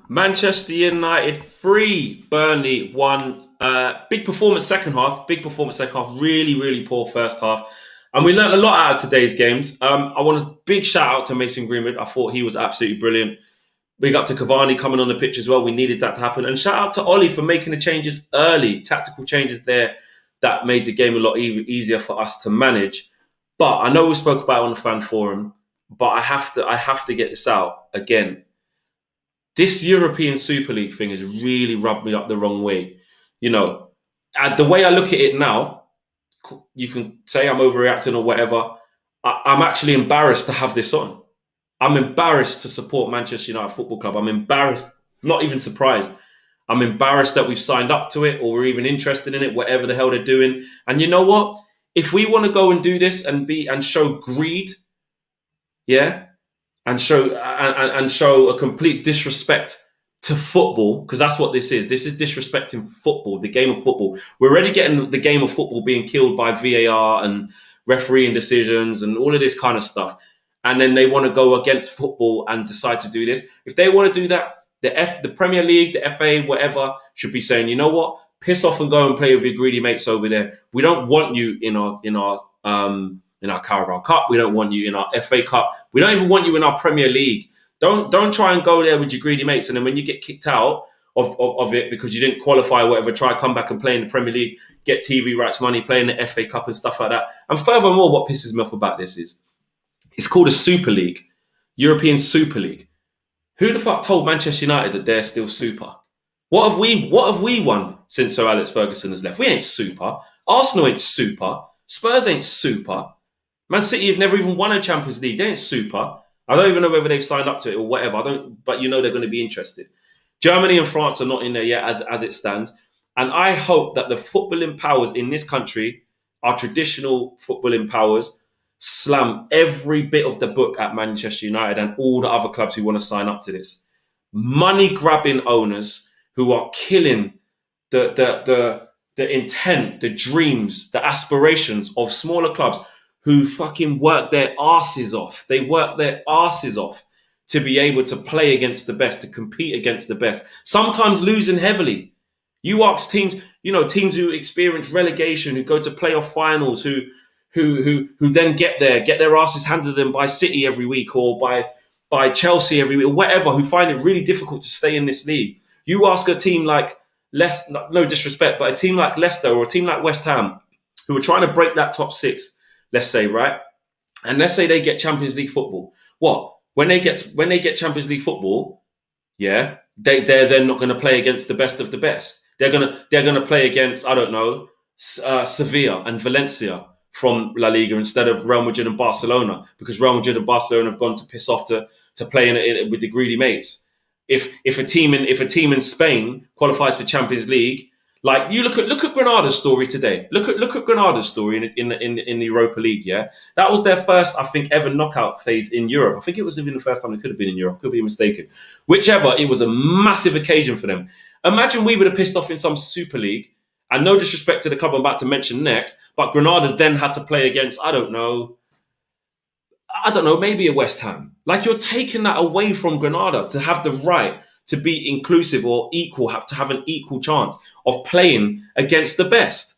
Manchester United 3, Burnley 1. Big performance second half. Big performance second half. Really, really poor first half. And we learned a lot out of today's games. I want a big shout out to Mason Greenwood. I thought he was absolutely brilliant. Big up to Cavani coming on the pitch as well. We needed that to happen. And shout out to OLE for making the changes early, tactical changes there that made the game a lot easier for us to manage. But I know we spoke about it on the fan forum, but I have to get this out again. This European Super League thing has really rubbed me up the wrong way. You know, the way I look at it now, you can say I'm overreacting or whatever. I'm actually embarrassed to have this on. I'm embarrassed to support Manchester United Football Club. I'm embarrassed, not even surprised. I'm embarrassed that we've signed up to it or we're even interested in it, whatever the hell they're doing. And you know what? If we want to go and do this and show greed, yeah, and show a complete disrespect to football, because that's what this is. This is disrespecting football, the game of football. We're already getting the game of football being killed by VAR and refereeing decisions and all of this kind of stuff. And then they want to go against football and decide to do this. If they want to do that, the Premier League, the FA, whatever, should be saying, you know what? Piss off and go and play with your greedy mates over there. We don't want you in our Carabao Cup. We don't want you in our FA Cup. We don't even want you in our Premier League. Don't try and go there with your greedy mates. And then when you get kicked out of it because you didn't qualify or whatever, try come back and play in the Premier League, get TV rights money, play in the FA Cup and stuff like that. And furthermore, what pisses me off about this is it's called a Super League, European Super League. Who the fuck told Manchester United that they're still super? What have we won since Sir Alex Ferguson has left? We ain't super. Arsenal ain't super. Spurs ain't super. Man City have never even won a Champions League. They ain't super. I don't even know whether they've signed up to it or whatever. But you know they're going to be interested. Germany and France are not in there yet as it stands. And I hope that the footballing powers in this country, our traditional footballing powers, slam every bit of the book at Manchester United and all the other clubs who want to sign up to this. Money-grabbing owners who are killing the intent, the dreams, the aspirations of smaller clubs who fucking work their asses off. They work their asses off to be able to play against the best, to compete against the best, sometimes losing heavily. You ask teams, teams who experience relegation, who go to playoff finals, who then get their asses handed to them by City every week or by Chelsea every week or whatever, who find it really difficult to stay in this league. You ask a team like no disrespect, but a team like Leicester or a team like West Ham, who are trying to break that top six, let's say, right? And let's say they get Champions League football. What? When they get Champions League football, yeah, they're then not going to play against the best of the best. They're gonna play against, I don't know, Sevilla and Valencia from La Liga instead of Real Madrid and Barcelona, because Real Madrid and Barcelona have gone to piss off to play in with the greedy mates. If a team in Spain qualifies for Champions League, like you look at Granada's story today. Look at Granada's story in the Europa League. Yeah, that was their first, I think, ever knockout phase in Europe. I think it was even the first time they could have been in Europe. Could be mistaken. Whichever, it was a massive occasion for them. Imagine we would have pissed off in some Super League. And no disrespect to the club I'm about to mention next, but Granada then had to play against, I don't know, maybe a West Ham. Like, you're taking that away from Granada to have the right to be inclusive or equal, have to have an equal chance of playing against the best.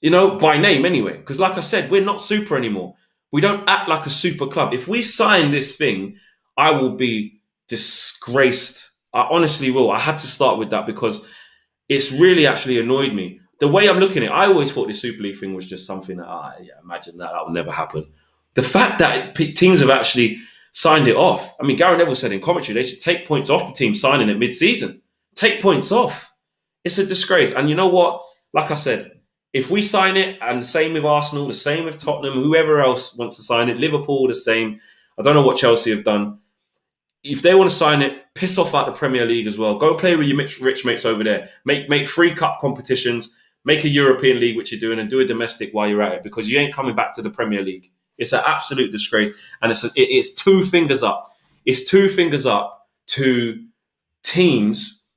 By name anyway. Because like I said, we're not super anymore. We don't act like a super club. If we sign this thing, I will be disgraced. I honestly will. I had to start with that because it's really actually annoyed me. The way I'm looking at it, I always thought this Super League thing was just something that, imagine that will never happen. The fact that teams have actually signed it off. I mean, Gary Neville said in commentary, they should take points off the team signing it mid-season. Take points off. It's a disgrace. And you know what? Like I said, if we sign it, and the same with Arsenal, the same with Tottenham, whoever else wants to sign it, Liverpool, the same. I don't know what Chelsea have done. If they want to sign it, piss off out the Premier League as well. Go play with your rich mates over there. Make free cup competitions. Make a European League, which you're doing, and do a domestic while you're at it, because you ain't coming back to the Premier League. It's an absolute disgrace. And it's two fingers up. It's two fingers up to teams,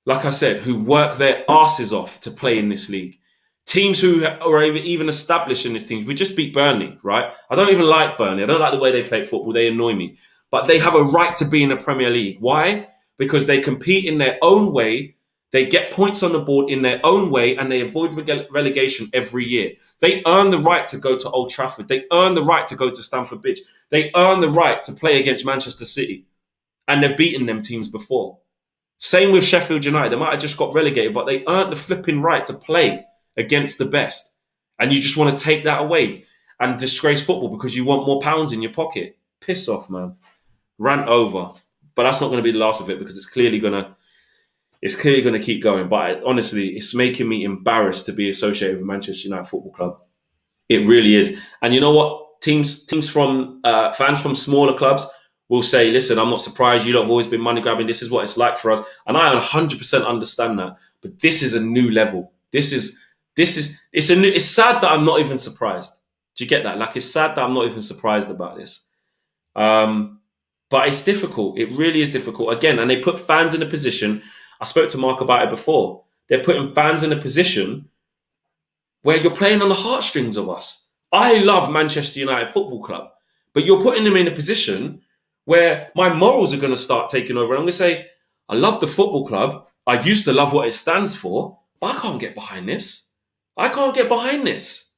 like I said, who work their asses off to play in this league. Teams who are even established in this team. We just beat Burnley, right? I don't even like Burnley. I don't like the way they play football. They annoy me. But they have a right to be in the Premier League. Why? because they compete in their own way. They get points on the board in their own way, and they avoid relegation every year. They earn the right to go to Old Trafford. They earn the right to go to Stamford Bridge. They earn the right to play against Manchester City. And they've beaten them teams before. Same with Sheffield United. They might have just got relegated, but they earned the flipping right to play against the best. And you just want to take that away and disgrace football because you want more pounds in your pocket. Piss off, man. Rant over. But that's not going to be the last of it because it's clearly going to keep going. But honestly, it's making me embarrassed to be associated with Manchester United Football Club. It really is. And you know what? Teams from fans from smaller clubs will say, listen, I'm not surprised. You lot have always been money grabbing. This is what it's like for us. And I 100% understand that. But this is a new level. It's sad that I'm not even surprised. Do you get that? Like, it's sad that I'm not even surprised about this. But it's difficult. It really is difficult. Again, and they put fans in a position. I spoke to Mark about it before. They're putting fans in a position where you're playing on the heartstrings of us. I love Manchester United Football Club, but you're putting them in a position where my morals are going to start taking over. I'm going to say, I love the football club. I used to love what it stands for, but I can't get behind this. I can't get behind this.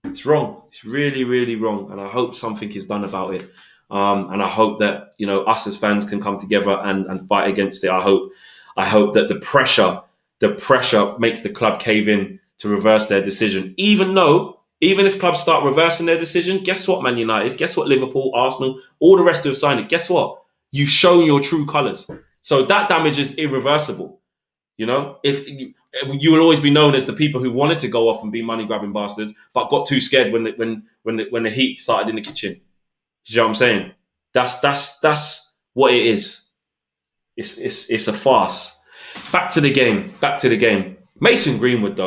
It's wrong. It's really, really wrong. And I hope something is done about it. And I hope that, us as fans can come together and fight against it. I hope that the pressure makes the club cave in to reverse their decision. Even if clubs start reversing their decision, guess what, Man United? Guess what, Liverpool, Arsenal, all the rest who have signed it? Guess what? You've shown your true colours. So that damage is irreversible. If you will always be known as the people who wanted to go off and be money grabbing bastards, but got too scared when the heat started in the kitchen. You know what I'm saying? That's what it is. It's a farce. Back to the game. Mason Greenwood.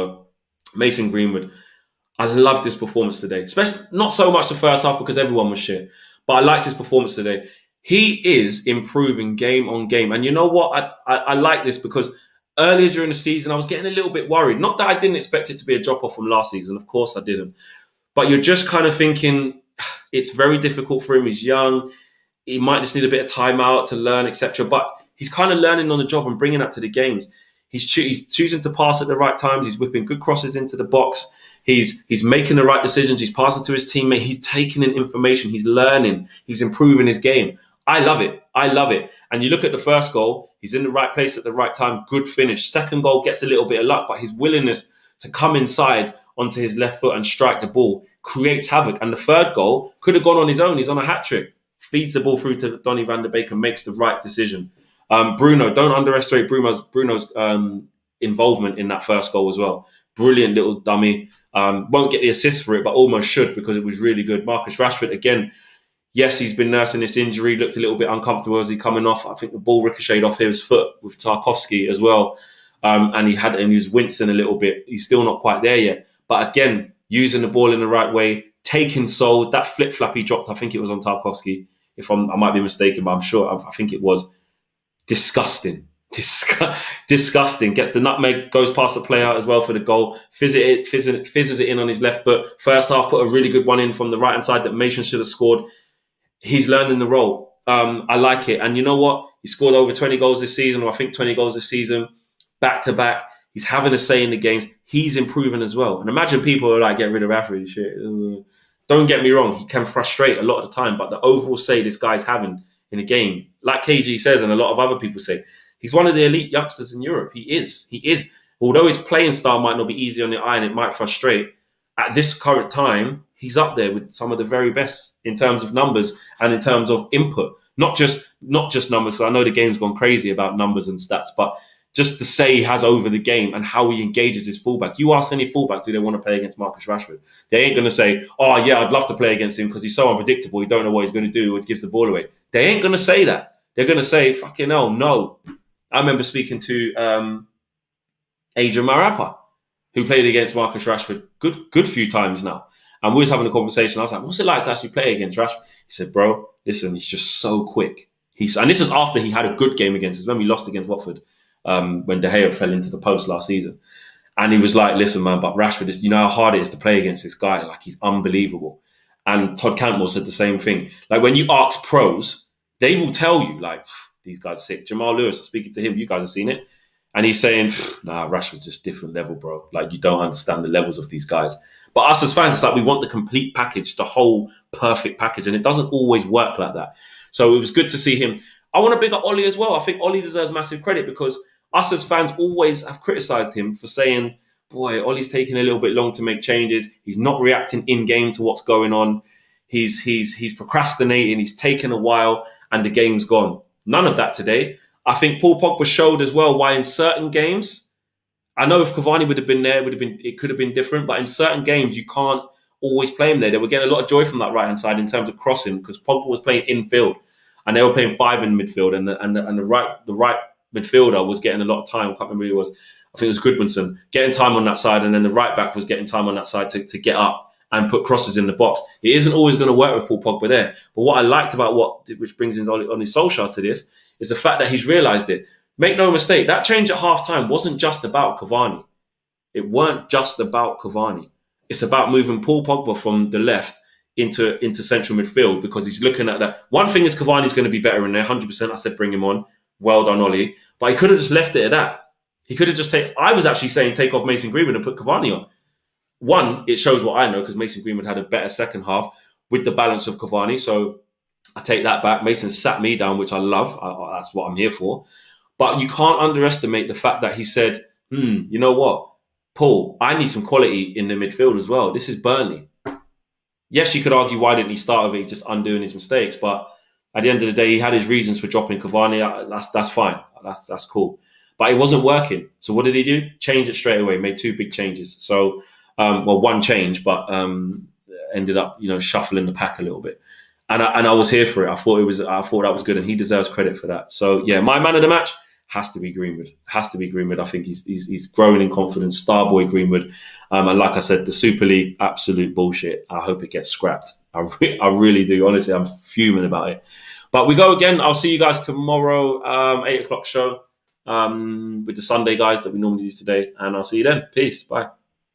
I loved his performance today, especially not so much the first half because everyone was shit, but I liked his performance today. He is improving game on game, and you know what? I like this because earlier during the season I was getting a little bit worried. Not that I didn't expect it to be a drop off from last season, of course I didn't, but you're just kind of thinking it's very difficult for him. He's young. He might just need a bit of time out to learn, etc. But he's kind of learning on the job and bringing that to the games. He's choosing to pass at the right times. He's whipping good crosses into the box. He's making the right decisions. He's passing to his teammate. He's taking in information. He's learning. He's improving his game. I love it. And you look at the first goal, he's in the right place at the right time. Good finish. Second goal gets a little bit of luck, but his willingness to come inside onto his left foot and strike the ball creates havoc. And the third goal could have gone on his own. He's on a hat-trick. Feeds the ball through to Donny van der Beek and makes the right decision. Bruno, don't underestimate Bruno's involvement in that first goal as well. Brilliant little dummy. Won't get the assist for it, but almost should because it was really good. Marcus Rashford, again, yes, he's been nursing this injury. Looked a little bit uncomfortable as he coming off. I think the ball ricocheted off his foot with Tarkowski as well. And he was wincing a little bit. He's still not quite there yet. But again, using the ball in the right way, taking soul. That flip-flap he dropped, I think it was on Tarkowski. I might be mistaken, but I'm sure. I think it was. Disgusting. Disgusting. Gets the nutmeg, goes past the player as well for the goal. Fizzes it in on his left foot. First half, put a really good one in from the right-hand side that Mason should have scored. He's learning the role. I like it. And you know what? He scored over 20 goals this season, or I think 20 goals this season, back-to-back. He's having a say in the games. He's improving as well. And imagine people are like, get rid of Africa. Shit. Don't get me wrong. He can frustrate a lot of the time, but the overall say this guy's having in a game, like KG says, and a lot of other people say, he's one of the elite youngsters in Europe. He is. Although his playing style might not be easy on the eye and it might frustrate, at this current time, he's up there with some of the very best in terms of numbers and in terms of input. Not just numbers, because I know the game's gone crazy about numbers and stats, but just the say he has over the game and how he engages his fullback. You ask any fullback, do they want to play against Marcus Rashford? They ain't going to say, oh, yeah, I'd love to play against him because he's so unpredictable. You don't know what he's going to do. Always gives the ball away. They ain't going to say that. They're going to say, fucking hell, no. I remember speaking to Adrian Marapa, who played against Marcus Rashford good few times now. And we was having a conversation. I was like, what's it like to actually play against Rashford? He said, bro, listen, he's just so quick. And this is after he had a good game against us, when we lost against Watford. When De Gea fell into the post last season. And he was like, listen, man, but Rashford, you know how hard it is to play against this guy? Like, he's unbelievable. And Todd Cantwell said the same thing. Like, when you ask pros, they will tell you, like, these guys are sick. Jamal Lewis, I'm speaking to him. You guys have seen it. And he's saying, nah, Rashford's just different level, bro. Like, you don't understand the levels of these guys. But us as fans, it's like we want the complete package, the whole perfect package. And it doesn't always work like that. So it was good to see him. I want to big up Ollie as well. I think Ollie deserves massive credit because us as fans always have criticised him for saying, boy, Ollie's taking a little bit long to make changes. He's not reacting in-game to what's going on. He's procrastinating. He's taken a while and the game's gone. None of that today. I think Paul Pogba showed as well why in certain games, I know if Cavani would have been there, it could have been different. But in certain games, you can't always play him there. They were getting a lot of joy from that right-hand side in terms of crossing because Pogba was playing infield and they were playing 5 in midfield and the right midfielder was getting a lot of time. I can't remember who it was. I think it was Goodmanson getting time on that side, and then the right back was getting time on that side to get up and put crosses in the box. It isn't always going to work with Paul Pogba there. But what I liked about which brings in on his Solskjaer to this, is the fact that he's realised it. Make no mistake, that change at half-time wasn't just about Cavani. It weren't just about Cavani. It's about moving Paul Pogba from the left into central midfield because he's looking at that. One thing is Cavani's going to be better in there, 100%. I said bring him on. Well done, Ollie. But he could have just left it at that. He could have just I was actually saying take off Mason Greenwood and put Cavani on. One, it shows what I know because Mason Greenwood had a better second half with the balance of Cavani. So I take that back. Mason sat me down, which I love. That's what I'm here for. But you can't underestimate the fact that he said, you know what, Paul, I need some quality in the midfield as well. This is Burnley. Yes, you could argue why didn't he start with it? He's just undoing his mistakes. But at the end of the day, he had his reasons for dropping Cavani. That's fine. That's cool. But it wasn't working. So what did he do? Change it straight away. Made 2 big changes. So, one change, but ended up, shuffling the pack a little bit. And I was here for it. I thought that was good, and he deserves credit for that. So yeah, my man of the match has to be Greenwood. Has to be Greenwood. I think he's growing in confidence. Starboy Greenwood. And like I said, the Super League, absolute bullshit. I hope it gets scrapped. I really do. Honestly, I'm fuming about it. But we go again. I'll see you guys tomorrow, 8:00 show with the Sunday guys that we normally do today. And I'll see you then. Peace. Bye.